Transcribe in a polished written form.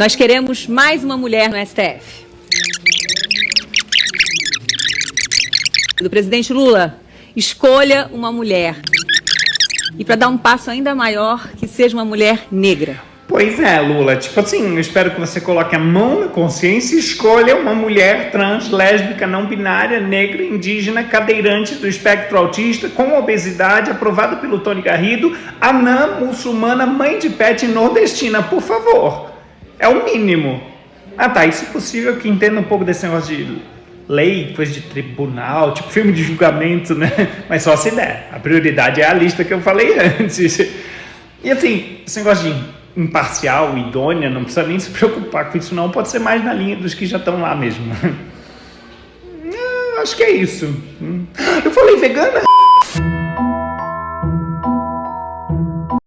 Nós queremos mais uma mulher no STF. Do presidente Lula, escolha uma mulher. E para dar um passo ainda maior, que seja uma mulher negra. Pois é, Lula, tipo assim, eu espero que você coloque a mão na consciência e escolha uma mulher trans, lésbica, não binária, negra, indígena, cadeirante do espectro autista, com obesidade, aprovada pelo Tony Garrido, anã, muçulmana, mãe de pet nordestina, por favor. É o mínimo. Ah tá, e se possível que entenda um pouco desse negócio de lei, coisa de tribunal, tipo filme de julgamento, né? Mas só se der. A prioridade é a lista que eu falei antes. E assim, esse negócio de imparcial, idônea, não precisa nem se preocupar com isso não, pode ser mais na linha dos que já estão lá mesmo. Acho que é isso. Eu falei vegana?